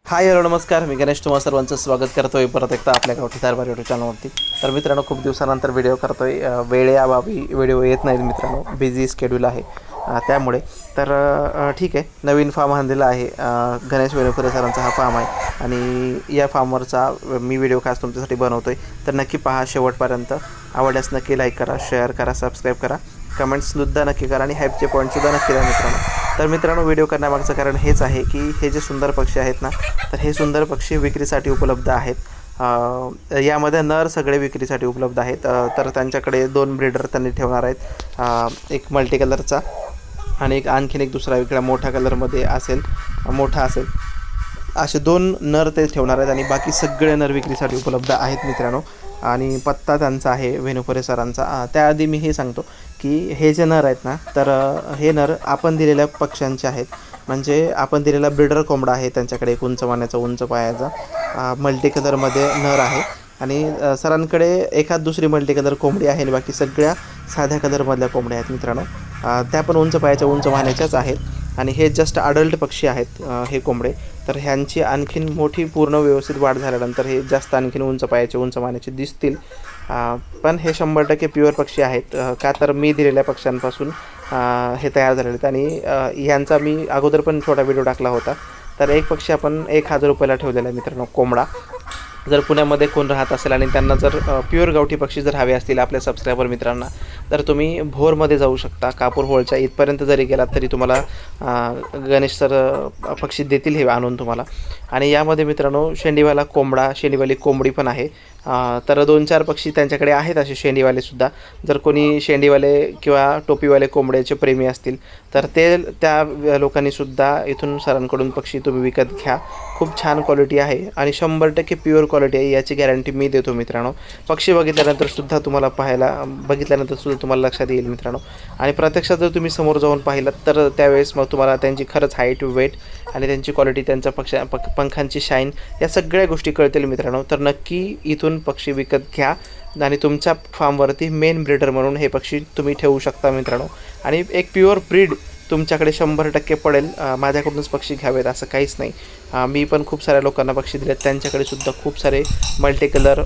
Hi hello नमस्कार, मी गणेश तुम्हा सर्वांचं स्वागत करतोय परत एकदा आपल्या गावठी दरबार यूट्यूब चॅनलवरती. तर मित्रांनो, खूप दिवसानंतर व्हिडिओ करतोय. वेळेअभावी व्हिडिओ येत नाहीत मित्रांनो, बिझी स्केड्यूल आहे त्यामुळे. तर ठीक आहे, नवीन फार्म आणलेला आहे. गणेश वेणुपुरे सरांचा हा फार्म आहे आणि या फार्मवरचा मी व्हिडिओ खास तुमच्यासाठी बनवतोय. तर नक्की पहा शेवटपर्यंत. आवडल्यास नक्की लाईक करा, शेअर करा, सबस्क्राईब करा, कमेंट्ससुद्धा नक्की करा आणि हाईपचे पॉईंटसुद्धा नक्की द्या मित्रांनो. तर मित्रांनो, व्हिडिओ करण्यामागचं कारण हेच आहे की हे जे सुंदर पक्षी आहेत ना, तर हे सुंदर पक्षी विक्रीसाठी उपलब्ध आहेत. यामध्ये नर सगळे विक्रीसाठी उपलब्ध आहेत. तर त्यांच्याकडे 2 ब्रीडर त्यांनी ठेवणार आहेत. एक मल्टी कलरचा आणि आणखीन एक दुसरा वेगळा मोठा कलरमध्ये असेल, मोठा असेल, असे 2 नर ते ठेवणार आहेत आणि बाकी सगळे नर विक्रीसाठी उपलब्ध आहेत मित्रांनो. आणि पत्ता त्यांचा आहे वेणुपुरे सरांचा. त्याआधी मी हे सांगतो की हे जे नर आहेत ना, तर हे नर आपण दिलेल्या पक्ष्यांचे आहेत. म्हणजे आपण दिलेला ब्रीडर कोंबडा आहे त्यांच्याकडे, एक उंच मानेचा, उंच पायाचा, मल्टी कलरमध्ये नर आहे. आणि सरांकडे एखाद दुसरी मल्टी कलर कोंबडी आहे आणि बाकी सगळ्या साध्या कलरमधल्या कोंबड्या आहेत मित्रांनो. त्या पण उंच पायाच्या, उंच मानेच्याच आहेत. आणि हे जस्ट अडल्ट पक्षी आहेत हे कोंबडे. तर ह्यांची आणखीन मोठी पूर्ण व्यवस्थित वाढ झाल्यानंतर हे जास्त आणखीन उंच पायाचे, उंच मानेचे दिसतील. पण हे 100% प्युअर पक्षी आहेत. का तर मी दिलेल्या पक्ष्यांपासून हे तयार झालेले आहेत. आणि ह्यांचा मी अगोदर पण छोटा व्हिडिओ टाकला होता. तर एक पक्षी आपण 1000 रुपयाला ठेवलेला आहे मित्रांनो, कोंबडा. जर पुण्यामध्ये कोण राहत असेल आणि त्यांना जर प्युअर गावठी पक्षी जर हवे असतील आपल्या सबस्क्रायबर मित्रांना, तर तुम्ही भोरमध्ये जाऊ शकता. कापूर होळच्या इथपर्यंत जरी गेलात तरी तुम्हाला गणेश सर पक्षी देतील हे आणून तुम्हाला. आणि यामध्ये मित्रांनो शेंडीवाला कोंबडा, शेंडीवाली कोंबडी पण आहे. तर 2-4 पक्षी त्यांच्याकडे आहेत असे शेंडीवालेसुद्धा. जर कोणी शेंडीवाले किंवा टोपीवाले कोंबड्याचे प्रेमी असतील तर त्या लोकांनीसुद्धा इथून सरांकडून पक्षी तुम्ही विकत घ्या. खूप छान क्वालिटी आहे आणि 100% प्युअर क्वालिटी आहे, याची गॅरंटी मी देतो मित्रांनो. पक्षी बघितल्यानंतर सुद्धा तुम्हाला लक्षात येईल मित्रांनो. आणि प्रत्यक्षात जर तुम्ही समोर जाऊन पाहिलात तर त्यावेळेस मग तुम्हाला त्यांची खरंच हाईट, वेट आणि त्यांची क्वालिटी, त्यांच्या पंखांची शाईन, या सगळ्या गोष्टी कळतील मित्रांनो. तर नक्की इथून पक्षी विकत घ्या आणि तुमच्या फार्मवरती मेन ब्रीडर म्हणून हे पक्षी तुम्ही ठेवू शकता मित्रांनो. आणि एक प्युअर ब्रीड तुमच्याकडे 100% पडेल. माझ्याकडूनच पक्षी घ्यावेत असं काहीच नाही. मी पण खूप साऱ्या लोकांना पक्षी दिलेत, त्यांच्याकडे सुद्धा खूप सारे मल्टी कलर,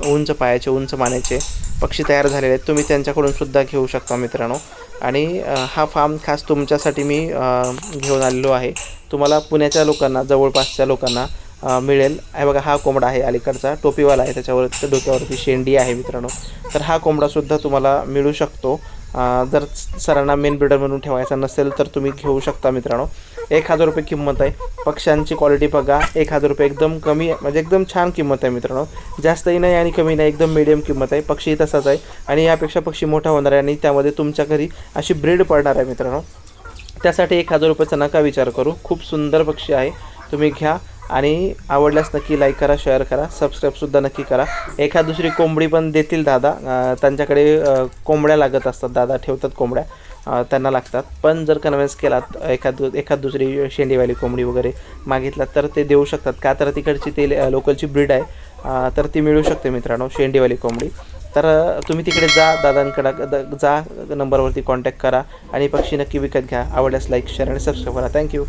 उंच पायाचे, उंच मानेचे पक्षी तयार झालेले आहेत. तुम्ही त्यांच्याकडून सुद्धा घेऊ शकता मित्रांनो. आणि हा फार्म खास तुमच्यासाठी मी घेऊन आलेलो आहे. तुम्हाला पुण्याच्या लोकांना, जवळपासच्या लोकांना मिळेल. हे बघा, हा कोंबडा आहे अलीकडचा, टोपीवाला आहे, त्याच्यावर डोक्यावरती शेंडी आहे मित्रांनो. तर हा कोंबडासुद्धा तुम्हाला मिळू शकतो. जर सरांना मेन ब्रीडर म्हणून ठेवायचा नसेल तर तुम्ही घेऊ शकता मित्रांनो. 1000 रुपये किंमत आहे. पक्ष्यांची क्वालिटी बघा, 1000 रुपये एकदम कमी, म्हणजे एकदम छान किंमत आहे मित्रांनो. जास्तही नाही आणि कमी नाही, एकदम मिडियम किंमत आहे. पक्षी तसाच आहे आणि यापेक्षा पक्षी मोठा होणार आहे आणि त्यामध्ये तुमच्या घरी अशी ब्रीड पडणार आहे मित्रांनो. त्यासाठी 1000 रुपयाचा नका विचार करू. खूप सुंदर पक्षी आहे, तुम्ही घ्या. आणि आवडल्यास नक्की लाईक करा, शेअर करा, सबस्क्राईबसुद्धा नक्की करा. एखाद दुसरी कोंबडी पण देतील दादा. त्यांच्याकडे कोंबड्या लागत असतात, दादा ठेवतात कोंबड्या, त्यांना लागतात. पण जर कन्व्हिन्स केलात, एखाद दुसरी शेंडीवाली कोंबडी वगैरे मागितलात तर ते देऊ शकतात. का तर तिकडची ते लोकलची ब्रीड आहे, तर ती मिळू शकते मित्रांनो, शेंडीवाली कोंबडी. तर तुम्ही तिकडे जा, दादांकडं जा, नंबरवरती कॉन्टॅक्ट करा आणि पक्षी नक्की विकत घ्या. आवडल्यास लाईक, शेअर आणि सबस्क्राईब करा. थँक्यू.